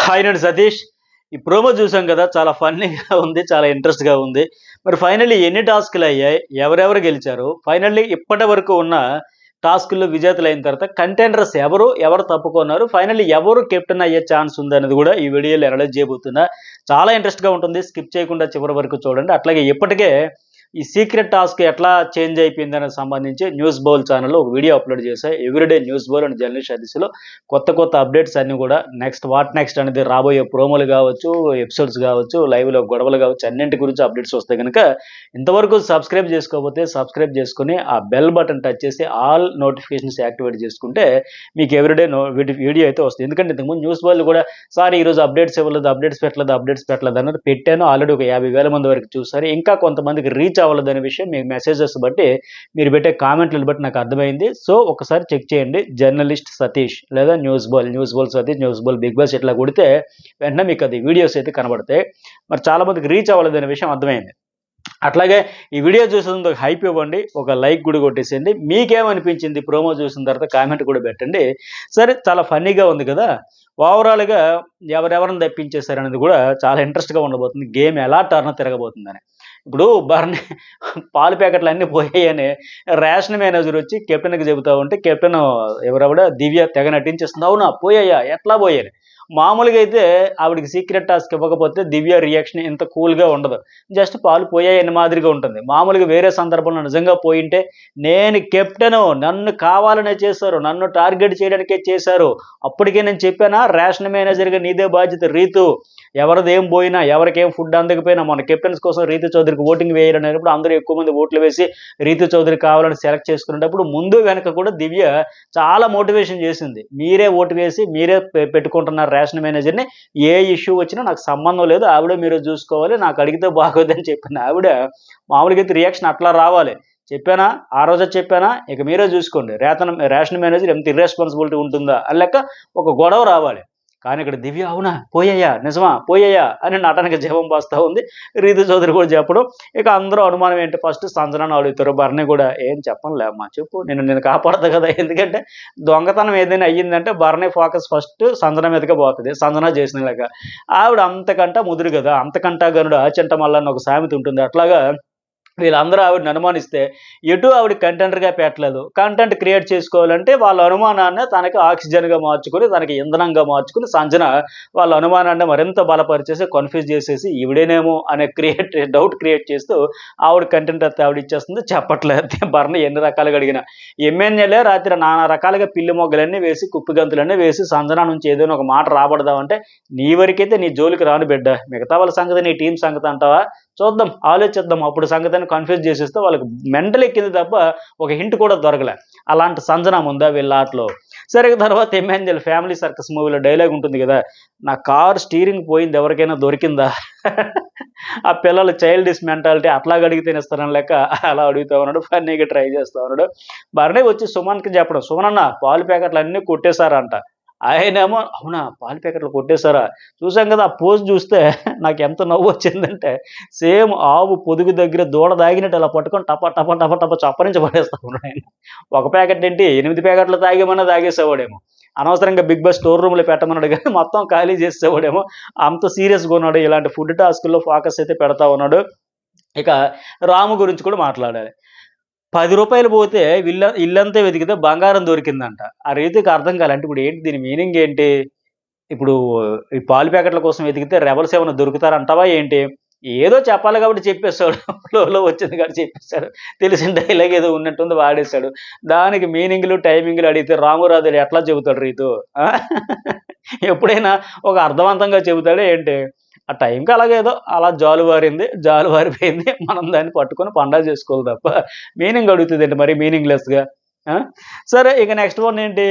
Hi అండి సతీష్. ఈ promo చూసాం కదా! చాలా ఫన్నీగా ఉంది. చాలా ఇంట్రెస్ట్‌గా ఉంది. మరి ఫైనల్లీ ఎన్ని టాస్క్‌లయ్యాయి? ఎవరెవరు గెలిచారు? ఫైనల్లీ ఇప్పటి వరకు ఉన్న టాస్కుల్లో విజేతలైన తర్వాత కంటెండర్స్ ఎవరు? ఎవరు తప్పుకున్నారు? ఫైనల్లీ ఎవరు కెప్టెన్ అయ్యే ఛాన్స్ ఉందనేది గూడా ఈ వీడియోలో అనలైజ్ చేయబోతున్నా. చాలా ఇంట్రెస్ట్‌గా ఉంటుంది. స్కిప్ చేయకుండా చివరి వరకు చూడండి. అట్లాగే ఇప్పటికే ఈ సీక్రెట్ టాస్క్ ఎట్లా చేంజ్ అయిపోయిందనేది సంబంధించి న్యూస్ బౌల్ ఛానెల్‌లో ఒక వీడియో అప్‌లోడ్ చేశా. Everyday news bowl and journalist దిశలో కొత్త అప్డేట్స్ అన్నీ కూడా నెక్స్ట్ అనేది రాబోయే ప్రోమోలు కావచ్చు, ఎపిసోడ్స్ కావచ్చు, లైవ్‌లో గొడవలు కావచ్చు, అన్నింటి గురించి అప్డేట్స్ వస్తాయి గనుక ఇంతవరకు సబ్స్క్రైబ్ చేసుకోకపోతే సబ్స్క్రైబ్ చేసుకొని ఆ బెల్ బటన్ టచ్ చేసి ఆల్ నోటిఫికేషన్స్ యాక్టివేట్ చేసుకుంటే మీకు ఎవ్రీడే వీడియో అయితే వస్తుంది. ఎందుకంటే ఇంతకుముందు న్యూస్ వాళ్ళు కూడా సార్ ఈరోజు అప్డేట్స్ ఇవ్వలేదు, అప్డేట్స్ పెట్టలేదు అన్నది పెట్టాను. ఆల్రెడీ ఒక 50,000 మంది వరకు చూసారు. ఇంకా కొంతమందికి రీచ్ అవ్వలేదనే విషయం మీ మెసేజెస్ బట్టి మీరు పెట్టే కామెంట్లను బట్టి నాకు అర్థమైంది. సో ఒకసారి చెక్ చేయండి. జర్నలిస్ట్ సతీష్ లేదా news bowl Satish, news bowl Bigg Boss ఇట్లా కొడితే వెంటనే మీకు అది వీడియోస్ అయితే కనబడతాయి. మరి చాలా మందికి రీచ్ అవ్వలేదనే విషయం అర్థమైంది. అట్లాగే ఈ వీడియో చూసినందుకు హైప్ ఇవ్వండి, ఒక లైక్ కూడా కొట్టేసేయండి. మీకేమనిపించింది ప్రోమో చూసిన తర్వాత కామెంట్ కూడా పెట్టండి. సరే, చాలా ఫన్నీగా ఉంది కదా! ఓవరాల్‌గా ఎవరెవరిని తప్పించేశారనేది కూడా చాలా ఇంట్రెస్ట్‌గా ఉండబోతుంది. గేమ్ ఎలా టర్న్ తిరగబోతుందని. ఇప్పుడు బర్నీ పాలు ప్యాకెట్లు అన్నీ పోయాయని రేషన్ మేనేజర్ వచ్చి కెప్టెన్‌కి చెబుతా ఉంటే కెప్టెన్ ఎవరావిడ దివ్య తెగ నటించేస్తుంది. అవునా పోయాయా? ఎట్లా పోయాయి? మామూలుగా అయితే ఆవిడకి సీక్రెట్ టాస్క్ ఇవ్వకపోతే దివ్య రియాక్షన్ ఇంత కూల్‌గా ఉండదు. జస్ట్ పాలు పోయాయన్న మాదిరిగా ఉంటుంది. మామూలుగా వేరే సందర్భంలో నిజంగా పోయుంటే నేను కెప్టెను, నన్ను కావాలనే చేశారు, నన్ను టార్గెట్ చేయడానికే చేశారు. అప్పటికే నేను చెప్పానా రేషన్ మేనేజర్‌గా నీదే బాధ్యత రీతు. ఎవరిదేం పోయినా, ఎవరికేం ఫుడ్ అందకపోయినా మొన్న కెప్టెన్స్ కోసం రీతు చౌదరికి ఓటింగ్ వేయరనేటప్పుడు అందరూ ఎక్కువ మంది ఓట్లు వేసి రీతు చౌదరి కావాలని సెలెక్ట్ చేసుకునేటప్పుడు ముందు వెనక కూడా దివ్య చాలా మోటివేషన్ చేసింది. మీరే ఓటు వేసి మీరే పెట్టుకుంటున్నారు రేషన్ మేనేజర్‌ని. ఏ ఇష్యూ వచ్చినా నాకు సంబంధం లేదు. ఆవిడ మీరే చూసుకోవాలి. నాకు అడిగితే బాగోదని చెప్పిన ఆవిడ మామూలుగా అయితే రియాక్షన్ అట్లా రావాలి. చెప్పానా? ఆ రోజే చెప్పానా? ఇక మీరే చూసుకోండి. రేషన్ మేనేజర్ ఎంత ఇర్రెస్పాన్సిబిలిటీ ఉంటుందా అని లెక్క ఒక గొడవ రావాలి. కానీ ఇక్కడ దివ్య అవునా? పోయాయా? నిజమా? పోయాయా? అని నటనకి జీవం పోస్తా ఉంది. రీతు చౌదరి కూడా చెప్పడం. ఇక అందరూ అనుమానం ఏంటి ఫస్ట్ సంజనని అడుగుతారు. భరణి కూడా ఏం చెప్పనులే అమ్మా చెప్పు. నేను కాపాడతా కదా! ఎందుకంటే దొంగతనం ఏదైనా అయ్యిందంటే భరణి ఫోకస్ ఫస్ట్ సంజన మీదకే పోతది. సంజన చేసిన లెక్క. ఆవిడ అంతకంటా ముదురు కదా! అంతకంటా గనుడు ఆచంట మల్లన్న ఒక సామెత ఉంటుంది. అట్లాగా వీళ్ళందరూ ఆవిడని అనుమానిస్తే ఎటు ఆవిడ కంటెంటర్‌గా పెట్టలేదు. కంటెంట్ క్రియేట్ చేసుకోవాలంటే వాళ్ళ అనుమానాన్ని తనకి ఆక్సిజన్‌గా మార్చుకొని, తనకి ఇంధనంగా మార్చుకొని సంజన వాళ్ళ అనుమానాన్ని మరింత బలపరిచేసి, కన్‌ఫ్యూజ్ చేసేసి ఈవిడేనేమో అనే డౌట్ క్రియేట్ చేస్తూ ఆవిడ కంటెంట్ అంతా ఆవిడ ఇచ్చేస్తుంది. చెప్పట్లేదు భరణి ఎన్ని రకాలుగా అడిగినా. ఎమ్మెల్యేలే రాత్రి నానా రకాలుగా పిల్లి మొగ్గలన్నీ వేసి, కుప్పిగంతులన్నీ వేసి సంజన నుంచి ఏదైనా ఒక మాట రాబడదామంటే నీ వరకైతే నీ జోలికి రాను బిడ్డ. మిగతా వాళ్ళ సంగతి నీ టీమ్ సంగతి అంటావా? చూద్దాం, ఆలోచిద్దాం. అప్పుడు సంగతిని కన్‌ఫ్యూజ్ చేసేస్తే వాళ్ళకి మెంటల్ ఎక్కింది తప్ప ఒక హింట్ కూడా దొరకలే. అలాంటి సంజన ఉందా వీళ్ళ ఆటలో. సరే, తర్వాత ఎమాన్యుయల్ ఫ్యామిలీ సర్కస్ మూవీలో డైలాగ్ ఉంటుంది కదా! నా కారు స్టీరింగ్ పోయింది ఎవరికైనా దొరికిందా? ఆ పిల్లల చైల్డిష్ మెంటాలిటీ అట్లాగా అడిగితేనే ఇస్తారని లెక్క అలా అడుగుతా ఉన్నాడు. ఫన్నీగా ట్రై చేస్తా ఉన్నాడు. భరణి వచ్చి సుమన్‌కి చెప్పడం, సుమన్ అన్న పాలు ప్యాకెట్లు అన్నీ కొట్టేశారంట. ఆయనేమో అవునా పాలు ప్యాకెట్లు కొట్టేశారా? చూసాం కదా! ఆ పోజ్ చూస్తే నాకెంత నవ్వొచ్చిందంటే సేమ్ ఆవు పొదుగు దగ్గర దూడ దాగినట్టు అలా పట్టుకొని టప చప్పరించి పడేస్తా ఉన్నాడు ఆయన. ఒక ప్యాకెట్ ఏంటి 8 ప్యాకెట్లు తాగేమన్నా తాగేసేవాడేమో. అనవసరంగా బిగ్ బాస్ స్టోర్ రూమ్‌లో పెట్టమన్నాడు గానీ మొత్తం ఖాళీ చేసేసేవాడేమో. అంత సీరియస్‌గా ఉన్నాడు. ఇలాంటి ఫుడ్ టాస్కుల్లో ఫోకస్ అయితే పెడతా ఉన్నాడు. ఇక రాము గురించి కూడా మాట్లాడాలి. రూ. 10 పోతే ఇల్లంతా వెతికితే బంగారం దొరికిందంట. ఆ రీతికి అర్థం కాలే. అంటే ఇప్పుడు ఏంటి దీని మీనింగ్ ఏంటి? ఇప్పుడు ఈ పాలు ప్యాకెట్ల కోసం వెతికితే రెబెల్స్ ఏమన్నా దొరుకుతారంటావా ఏంటి? ఏదో చెప్పాలి కాబట్టి చెప్పేసాడు. ఫ్లోలో వచ్చింది కాబట్టి చెప్పేసాడు. తెలిసిన డైలాగ్ ఏదో ఉన్నట్టుంది వాడేసాడు. దానికి మీనింగ్‌లు, టైమింగ్‌లు అడిగితే రామురాజులు ఎట్లా చెబుతాడు రీతు? ఆ! ఎప్పుడైనా ఒక అర్థవంతంగా చెబుతాడా ఏంటి? ఆ టైంకి అలాగేదో అలా జాలువారింది. జాలువారిపోయింది. మనం దాన్ని పట్టుకొని పండగ చేసుకోవాలి తప్ప మీనింగ్ అడుగుతదేంటి మరి మీనింగ్‌లెస్‌గా. ఆ! సరే, ఇక నెక్స్ట్ వన్ ఏంటి?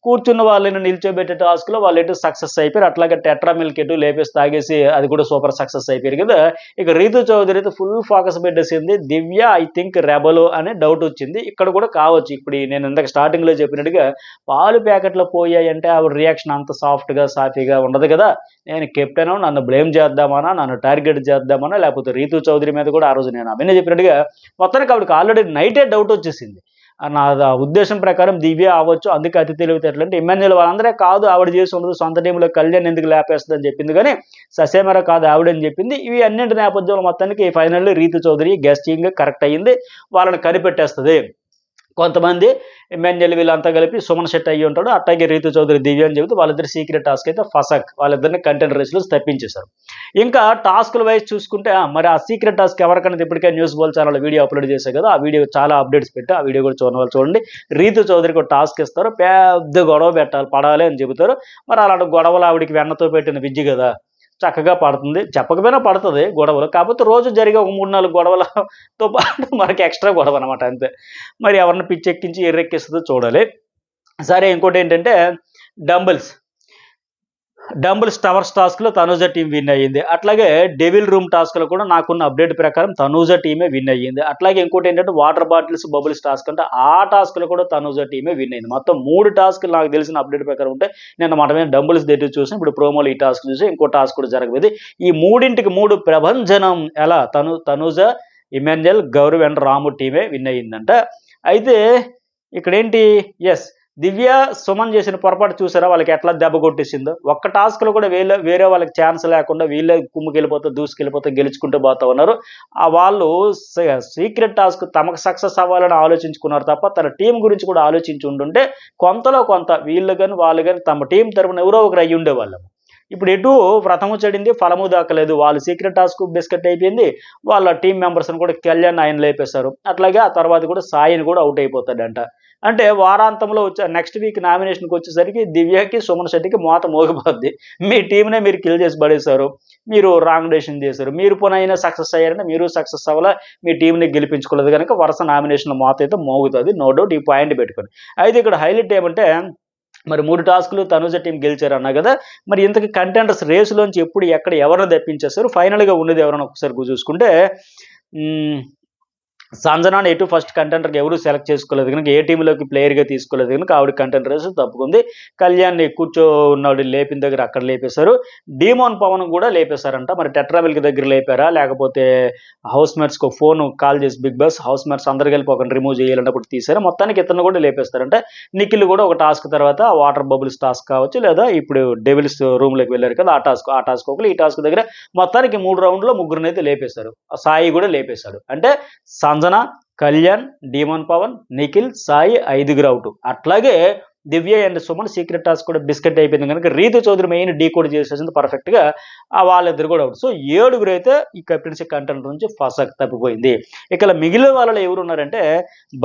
కూర్చున్న వాళ్ళని నిల్చోబెట్టే టాస్క్‌లో వాళ్ళెటు సక్సెస్ అయిపోయారు. అట్లాగే టెట్రా మిల్క్ ఎటు లేపేసి తాగేసి అది కూడా సూపర్ సక్సెస్ అయిపోయారు కదా! ఇక రీతు చౌదరి అయితే ఫుల్ ఫోకస్ పెట్టేసింది. దివ్య ఐ థింక్ రెబెల్ అనే డౌటొచ్చింది. ఇక్కడ కూడా కావచ్చు. ఇప్పుడు నేను ఇందాక స్టార్టింగ్‌లో చెప్పినట్టుగా పాలు ప్యాకెట్లు పోయాయంటే ఆవిడ రియాక్షన్ అంత సాఫ్ట్‌గా, సాఫీగా ఉండదు కదా! నేను కెప్టెను, నన్ను బ్లేమ్ చేద్దామనా, నన్ను టార్గెట్ చేద్దామనా, లేకపోతే రీతు చౌదరి మీద కూడా ఆ రోజు నేను అభినయ్ చెప్పినట్టుగా మొత్తానికి ఆవిడకి ఆల్రెడీ నైటే డౌటొచ్చేసింది. నా ఉద్దేశం ప్రకారం దివ్య అవ్వచ్చు, అందుకే అతి తెలివితేటలు అంటే ఇమ్మాన్యుయల్ వాళ్ళందరే కాదు ఆవిడ చేసి ఉండదు, సొంత టీంలో కళ్యాణ్ ఎందుకు లేపేస్తుంది అని చెప్పింది, కానీ ససేమరా కాదు ఆవిడని చెప్పింది. ఇవి అన్నింటి నేపథ్యంలో మొత్తానికి ఫైనల్లీ రీతు చౌదరి గెస్టింగ్ కరెక్ట్ అయ్యింది, వాళ్ళని కనిపెట్టేస్తుంది. కొంతమంది ఇమ్మాన్యుయల్ వీళ్ళంతా కలిపి సుమన్ శెట్టి అయ్యి ఉంటాడు, అట్లాగే రీతు చౌదరి దివ్య అని చెబుతూ వాళ్ళిద్దరు సీక్రెట్ టాస్క్ అయితే ఫసక్ వాళ్ళిద్దరిని కంటెంట్ రేస్లో తప్పించేశారు. ఇంకా టాస్కుల వైజ్ చూసుకుంటే మరి ఆ సీక్రెట్ టాస్క్ ఎవరికైనా ఇప్పటికే న్యూస్ బోల్ ఛానల్ వీడియో అప్లోడ్ చేశారు కదా, ఆ వీడియో చాలా అప్డేట్స్ పెట్టి ఆ వీడియో కూడా చూడవాలి, చూడండి. రీతు చౌదరికి ఒక టాస్క్ ఇస్తారు, పెద్ద గొడవ పడాలి అని చెబుతారు. మరి అలాంటి గొడవలు ఆవిడికి వెన్నతో పెట్టిన విద్య కదా, చక్కగా పడుతుంది, చెప్పకపోయినా పడుతుంది గొడవలు. కాకపోతే రోజు జరిగే ఒక 3-4 గొడవలతో పాటు మనకి ఎక్స్ట్రా గొడవ అనమాట, అంతే. మరి ఎవరిని పిచ్చెక్కించి ఎర్రెక్కిస్తుందో చూడాలి. సరే, ఇంకోటి ఏంటంటే డంబుల్స్ టవర్స్ టాస్క్లో తనూజ టీం విన్ అయ్యింది. అట్లాగే డెవిల్ రూమ్ టాస్క్లో కూడా నాకున్న అప్డేట్ ప్రకారం తనూజ టీమే విన్ అయ్యింది. అట్లాగే ఇంకోటి ఏంటంటే వాటర్ బాటిల్స్ బబుల్స్ టాస్క్ అంటే ఆ టాస్క్లో కూడా తనూజ టీమే విన్ అయింది. మొత్తం 3 టాస్క్లు నాకు తెలిసిన అప్డేట్ ప్రకారం ఉంటే నిన్న మాట డంబుల్స్ దగ్గర చూసి ఇప్పుడు ప్రోమోలు ఈ టాస్క్ చూసి ఇంకో టాస్క్ కూడా జరగబోయేది. ఈ 3 ప్రభంజనం ఎలా తనూజ, ఇమాన్యుయల్, గౌరవ్ అండ్ రాము టీమే విన్ అయ్యిందంట. అయితే ఇక్కడేంటి, ఎస్, దివ్య సుమన్ చేసిన పొరపాటు చూసారా, వాళ్ళకి ఎట్లా దెబ్బ కొట్టేసిందో. ఒక్క టాస్క్లో కూడా వేరే వాళ్ళకి ఛాన్స్ లేకుండా వీళ్ళే కుమ్ముకెళ్ళిపోతే దూసుకెళ్ళిపోతే గెలుచుకుంటూ పోతా ఉన్నారు. వాళ్ళు సీక్రెట్ టాస్క్ తమకు సక్సెస్ అవ్వాలని ఆలోచించుకున్నారు తప్ప తన టీం గురించి కూడా ఆలోచించి ఉంటుంటే కొంతలో కొంత వీళ్ళు కానీ వాళ్ళు కానీ తమ టీం తరపున ఎవరో ఒకరు అయ్యి ఉండేవాళ్ళం. ఇప్పుడు ఎటు వ్రతము చెడింది, ఫలము దాకలేదు. వాళ్ళు సీక్రెట్ టాస్క్ బిస్కెట్ అయిపోయింది, వాళ్ళ టీం మెంబర్స్ని కూడా కళ్యాణ్ ఆయన లేపేశారు. అట్లాగే ఆ తర్వాత కూడా సాయిని కూడా అవుట్ అయిపోతాడంట. అంటే వారాంతంలో నెక్స్ట్ వీక్ నామినేషన్కి వచ్చేసరికి దివ్యకి, సుమన్ శెట్టికి మోత మోగిపోద్ది. మీ టీంనే మీరు కిల్ చేసి పడేశారు, మీరు రాంగ్ డెసిషన్ చేశారు, మీరు పోనైనా సక్సెస్ అయ్యారంటే మీరు సక్సెస్ అవ్వాలా, మీ టీంని గెలిపించుకోలేదు కనుక వరుస నామినేషన్ల మోత అయితే మోగుతుంది, నో డౌట్. ఈ పాయింట్ పెట్టుకొని అయితే ఇక్కడ హైలైట్ ఏమంటే మరి 3 టాస్కులు తనూజ టీం గెలిచారు అన్నా కదా, మరి ఇంతకీ కంటెండర్స్ రేసులోంచి ఎప్పుడు ఎక్కడ ఎవరిని తెప్పించేస్తారు, ఫైనల్గా ఉన్నది ఎవరైనా ఒకసారి చూసుకుంటే సంజనాని ఎటు ఫస్ట్ కంటెంటర్కి ఎవరు సెలెక్ట్ చేసుకోలేదు కనుక, ఏ టీంలోకి ప్లేయర్గా తీసుకోలేదు కనుక ఆవిడ కంటెంట్ రేసు తప్పుకుంది. కళ్యాణ్ని ఉన్నాడు లేపిన దగ్గర అక్కడ లేపేశారు. డీమోన్ పవన్ కూడా లేపేశారంట. మరి టెట్రామిల్కి దగ్గర లేపారా, లేకపోతే హౌస్ మేట్స్కి ఫోన్ కాల్ చేసి బిగ్ బాస్ హౌస్ మేట్స్ అందరు కలిపి ఒకరిని రిమూవ్ చేయాలన్నప్పుడు తీశారు. మొత్తానికి ఇతను కూడా లేపేస్తారంటే నిఖిల్ కూడా ఒక టాస్క్ తర్వాత వాటర్ బబుల్స్ టాస్క్ కావచ్చు, లేదా ఇప్పుడు డెవిల్స్ రూమ్లోకి వెళ్ళారు కదా ఆ టాస్క్ ఒకరు, ఈ టాస్క్ దగ్గర మొత్తానికి 3 రౌండ్లో 3 అయితే లేపేశారు. సాయి కూడా లేపేశాడు. అంటే సంజన, కళ్యాణ్, డీమన్ పవన్, నిఖిల్, సాయి 5 అవుట్. అట్లాగే దివ్య అండ్ సుమన్ సీక్రెట్ టాస్క్ కూడా బిస్కెట్ అయిపోయింది కనుక రీతు చౌదరి మెయిన్ డీకోడ్ చేసేసింది పర్ఫెక్ట్గా, వాళ్ళిద్దరు కూడా అవుట్. సో 7 అయితే ఈ కెప్టెన్సీ కంటెంట్ నుంచి ఫసక్ తప్పిపోయింది. ఇక మిగిలిన వాళ్ళలో ఎవరు ఉన్నారంటే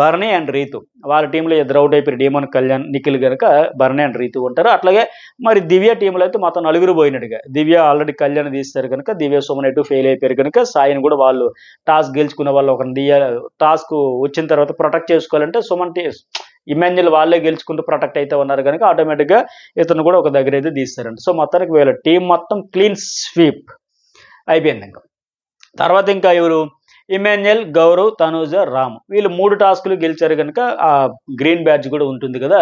బర్నీ అండ్ రీతు. వాళ్ళ టీంలో 2 అవుట్ అయిపోయారు, డీమన్, కళ్యాణ్, నిఖిల్ కనుక బర్నీ అండ్ రీతు ఉంటారు. అట్లాగే మరి దివ్య టీంలో అయితే మొత్తం 4 పోయినట్టుగా. దివ్య ఆల్రెడీ కళ్యాణ్ తీస్తారు కనుక దివ్య, సుమన్ ఎటు ఫెయిల్ అయిపోయారు కనుక సాయిని కూడా వాళ్ళు టాస్క్ గెలుచుకున్న వాళ్ళు ఒకరిని టాస్క్ వచ్చిన తర్వాత ప్రొటెక్ట్ చేసుకోవాలంటే సుమన్ ఇమాన్యుయల్ వాళ్ళే గెలుచుకుంటూ ప్రొటెక్ట్ అయితే ఉన్నారు కనుక ఆటోమేటిక్గా ఇతను కూడా ఒక దగ్గర అయితే తీస్తారంట. సో మొత్తానికి వీళ్ళ టీం మొత్తం క్లీన్ స్వీప్ అయిపోయింది. ఇంకా తర్వాత ఇంకా ఎవరు, ఇమాన్యుయల్, గౌరవ్, తనూజ, రామ్ వీళ్ళు 3 టాస్కులు గెలిచారు కనుక ఆ గ్రీన్ బ్యాడ్జ్ కూడా ఉంటుంది కదా.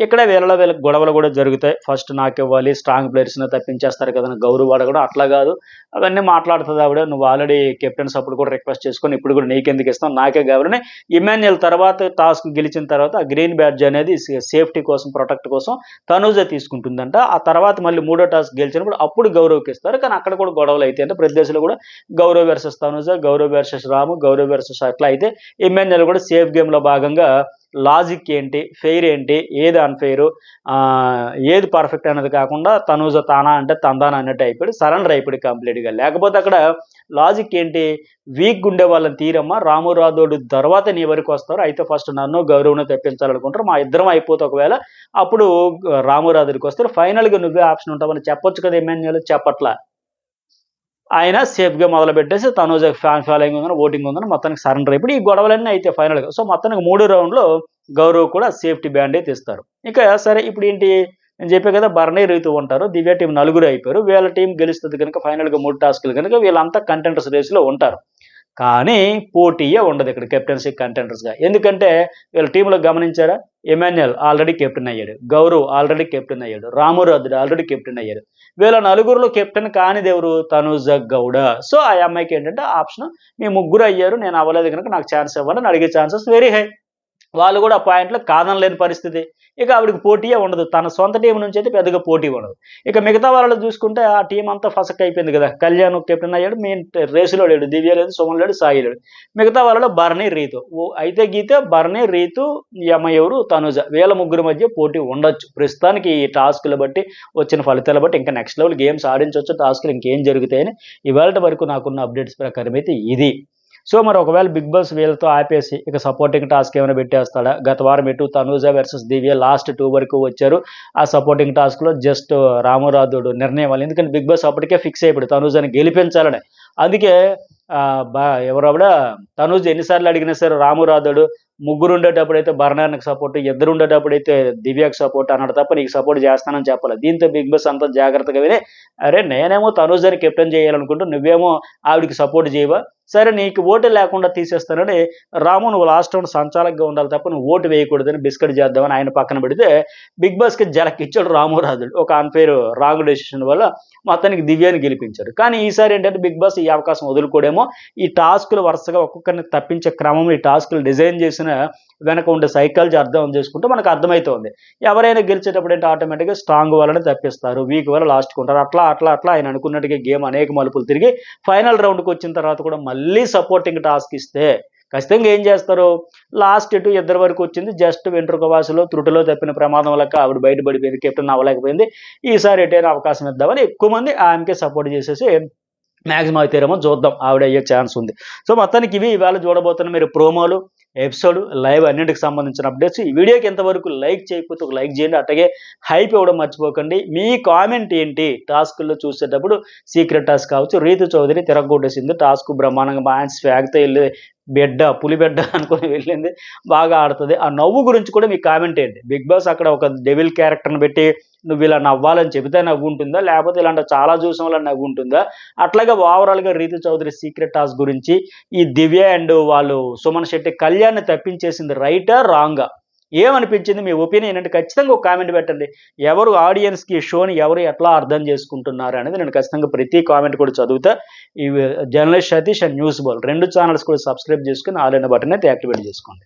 ఇక్కడ వీళ్ళకి గొడవలు కూడా జరుగుతాయి. ఫస్ట్ నాకు ఇవ్వాలి, స్ట్రాంగ్ ప్లేయర్స్ని తప్పించేస్తారు కదా గౌరవ్ వాడు కూడా, అట్లా కాదు అవన్నీ మాట్లాడుతుంది ఆవిడ. నువ్వు ఆల్రెడీ కెప్టెన్స్ అప్పుడు కూడా రిక్వెస్ట్ చేసుకొని ఇప్పుడు కూడా నీకెందుకు ఇస్తాం, నాకే కావాలని. ఇమాన్యుయల్ తర్వాత టాస్క్ గెలిచిన తర్వాత ఆ గ్రీన్ బ్యాడ్జ్ అనేది సేఫ్టీ కోసం, ప్రొటెక్ట్ కోసం తనూజ తీసుకుంటుందంట. ఆ తర్వాత మళ్ళీ 3వ టాస్క్ గెలిచినప్పుడు అప్పుడు గౌరవ్కి ఇస్తారు. కానీ అక్కడ కూడా గొడవలు అయితే అంటే ప్రతి దేశంలో కూడా గౌరవ్ వర్సెస్ తనూజ, గౌరవ్ వర్సెస్ రాము, గౌరవ్ వర్సెస్ అట్లా అయితే ఇమాన్యుయల్ కూడా సేఫ్ గేమ్లో భాగంగా లాజిక్ ఏంటి, ఫెయిర్ ఏంటి, ఏది అన్ఫెయిర్, ఏది పర్ఫెక్ట్ అనేది కాకుండా తనూజ తానా అంటే తందానా అన్నట్టు అయిపోయాడు, సరెండర్ అయిపోయాడు కంప్లీట్గా. లేకపోతే అక్కడ లాజిక్ ఏంటి, వీక్ ఉండే వాళ్ళని తీరమ్మా, రాము రాథోడు తర్వాత నీ వరకు వస్తారు, అయితే ఫస్ట్ నన్ను గౌరవ్ను తెప్పించాలనుకుంటారు, మా ఇద్దరం అయిపోతే ఒకవేళ అప్పుడు రాము రాథోడికి వస్తారు, ఫైనల్గా నువ్వే ఆప్షన్ ఉంటావని చెప్పొచ్చు కదా. ఇమాన్యుయల్ చెప్పట్లా, ఆయన సేఫ్గా మొదలుపెట్టేసి తనూజ ఫ్యాన్ ఫాలోయింగ్ ఉందని, ఓటింగ్ ఉందని మొత్తానికి సరెండర్ అయిపోయి ఈ గొడవలన్నీ అయితే ఫైనల్గా. సో మొత్తానికి 3 రౌండ్లో గౌరవ్ కూడా సేఫ్టీ బ్యాండ్ అయితే ఇస్తారు. ఇక సరే ఇప్పుడు ఏంటి, నేను చెప్పే కదా బర్నీ, రీతు ఉంటారు, దివ్య టీం 4 అయిపోయారు. వీళ్ళ టీం గెలుస్తుంది కనుక ఫైనల్గా 3 టాస్కులు కనుక వీళ్ళంతా కంటెంటర్స్ రేసులో ఉంటారు. కానీ పోటీయే ఉండదు ఇక్కడ కెప్టెన్సీ కంటెండర్స్గా. ఎందుకంటే వీళ్ళ టీంలో గమనించారా, ఇమాన్యుయల్ ఆల్రెడీ కెప్టెన్ అయ్యాడు, గౌరవ్ ఆల్రెడీ కెప్టెన్ అయ్యాడు, రాము రాథోడ్ ఆల్రెడీ కెప్టెన్ అయ్యాడు. వీళ్ళ 4లో కెప్టెన్ కానిది ఎవరు, తనూజ గౌడ. సో ఆ అమ్మాయికి ఏంటంటే ఆప్షన్, మీ 3 అయ్యారు, నేను అవ్వలేదు కనుక నాకు ఛాన్స్ ఇవ్వాలని అడిగే ఛాన్సెస్ వెరీ హై. వాళ్ళు కూడా ఆ పాయింట్లో కాదనలేని పరిస్థితి. ఇక ఆవిడకి పోటీయే ఉండదు. తన సొంత టీం నుంచి అయితే పెద్దగా పోటీ ఉండదు. ఇక మిగతా వాళ్ళలో చూసుకుంటే ఆ టీం అంతా ఫసకయిపోయింది కదా! కళ్యాణ్ కెప్టెన్ అయ్యాడు. మెయిన్ రేస్‌లో లేడు. దివ్య లేదు, సుమన్ లేడు, సాయి లేడు. మిగతా వాళ్ళలో భరణి, రీతు. అయితే గీతే భరణి, రీతు, ఈ అమ్మాయి ఎవరు తనుజ. వీళ్ళ ముగ్గురి మధ్య పోటీ ఉండొచ్చు. ప్రస్తుతానికి ఈ టాస్క్‌లు బట్టి, వచ్చిన ఫలితాలు బట్టి ఇంకా నెక్స్ట్ లెవెల్ గేమ్స్ ఆడించొచ్చు. టాస్క్‌లు ఇంకేం జరుగుతాయని ఇవాల్టి వరకు నాకున్న అప్డేట్స్ ప్రకారం అయితే ఇది. సో, మరి ఒకవేళ 'బిగ్ బాస్' వీళ్ళతో ఆపేసి ఇక సపోర్టింగ్ టాస్క్ ఏమైనా పెట్టేస్తాడా? గత వారం ఎటు తనూజ వర్సెస్ దివ్య లాస్ట్ 2 వరకు వచ్చారు. ఆ సపోర్టింగ్ టాస్క్‌లో జస్ట్ రామురాథోడు నిర్ణయం వల్ల, ఎందుకంటే 'బిగ్ బాస్' అప్పటికే ఫిక్స్ అయిపోయాడు తనూజని గెలిపించాలని. అందుకే ఎవరావిడ తనూజ ఎన్ని సార్లు అడిగినా సరే రామురాథోడు ముగ్గురుండేటప్పుడైతే భరణానికి సపోర్ట్, ఇద్దరుండేటప్పుడైతే దివ్యకి సపోర్ట్ అన్నాడు తప్ప నీకు సపోర్ట్ చేస్తానని చెప్పలే. దీంతో 'బిగ్ బాస్' అంతా జాగ్రత్తగా విని, అరే నేనేమో తనూజని కెప్టెన్ చేయాలనుకుంటూ నువ్వేమో ఆవిడకి సపోర్ట్ చేయవా? సరే నీకు ఓటే లేకుండా తీసేస్తానని, రాము నువ్వు లాస్ట్ రౌండ్ సంచాలకుగా ఉండాలి తప్ప నువ్వు ఓటు వేయకూడదని బిస్కెట్ చేద్దామని ఆయన పక్కన పెడితే, 'బిగ్ బాస్'కి జలకిచ్చాడు రామురాథుడు. ఒక అన్‌ఫెయిర్ రాంగ్ డెసిషన్ వల్ల మొత్తానికి దివ్యని గెలిపించాడు. కానీ ఈసారి ఏంటంటే 'బిగ్ బాస్' ఈ అవకాశం వదులుకోడేమో. ఈ టాస్క్‌లు వరుసగా ఒక్కొక్కరిని తప్పించే క్రమం, ఈ టాస్క్‌లు డిజైన్ చేసిన వెనక ఉండే సైకాలజీ అర్థం చేసుకుంటే మనకు అర్థమైతోంది. ఎవరైనా గెలిచేటప్పుడు ఏంటి ఆటోమేటిక్‌గా స్ట్రాంగ్ వాళ్ళని తప్పిస్తారు. వీక్ వాళ్ళు లాస్ట్‌కి ఉంటారు. అట్లా ఆయన అనుకున్నట్టుగా గేమ్ అనేక మలుపులు తిరిగి ఫైనల్ రౌండ్‌కి వచ్చిన తర్వాత కూడా మళ్ళీ సపోర్టింగ్ టాస్క్ ఇస్తే ఖచ్చితంగా ఏం చేస్తారు? లాస్ట్ ఎటు ఇద్దరి వరకు వచ్చింది. జస్ట్ వెంట్రుక వాసిలో త్రుటిలో తప్పిన ప్రమాదం లెక్క ఆవిడ బయటపడిపోయింది. కెప్టెన్ అవ్వలేకపోయింది. ఈసారి ఎటైనా అవకాశం ఇద్దామని ఎక్కువ మంది ఆమెకే సపోర్ట్ చేసేసి మాక్సిమం అయితేనేమో చూద్దాం ఆవిడ అయ్యే ఛాన్స్ ఉంది. సో, మొత్తానికి ఇవి ఇవాళ చూడబోతున్న మీరు ప్రోమోలు, ఎపిసోడ్, లైవ్ అన్నింటికి సంబంధించిన అప్డేట్స్. ఈ వీడియోకి ఇంతవరకు లైక్ చేయకపోతే ఒక లైక్ చేయండి. అట్లాగే హైప్ ఇవ్వడం మర్చిపోకండి. మీ కామెంట్ ఏంటి? టాస్కుల్లో చూసేటప్పుడు సీక్రెట్ టాస్క్ కావచ్చు, రీతు చౌదరి తిరగొట్టేసింది. టాస్క్ బ్రహ్మాండంగా మ్యాచ్ స్వాగ్‌తో ఎళ్లి పులి బిడ్డ అనుకుని వెళ్ళింది. బాగా ఆడుతది. ఆ నవ్వు గురించి కూడా మీ కామెంట్ ఏంటి? 'బిగ్ బాస్' అక్కడ ఒక డెవిల్ క్యారెక్టర్‌ని పెట్టి నువ్విలా నవ్వాలని చెబితే నవ్వుంటుందా? లేపోతే ఇలాంటివి చాలా చూసిన వాళ్ళని నవ్వుంటుందా? అట్లాగే ఓవరాల్‌గా రీతు చౌదరి సీక్రెట్ టాస్క్ గురించి, ఈ దివ్య అండ్ వాళ్ళు సుమన్ శెట్టి కళ్యాణ్‌ని తప్పించేసింది రైటా? రాంగా? ఏమనిపించింది? మీ ఒపీనియన్ ఏంటి? ఖచ్చితంగా ఒక కామెంట్ పెట్టండి. ఎవరు ఆడియన్స్‌కి ఈ షోని ఎవరు ఎట్లా అర్థం చేసుకుంటున్నారు అనేది నేను ఖచ్చితంగా ప్రతి కామెంట్ కూడా చదువుతా. ఈ journalist Satish and news ball 2 channels కూడా సబ్స్క్రైబ్ చేసుకొని ఆల్ అనే బటన్ అయితే యాక్టివేట్ చేసుకోండి.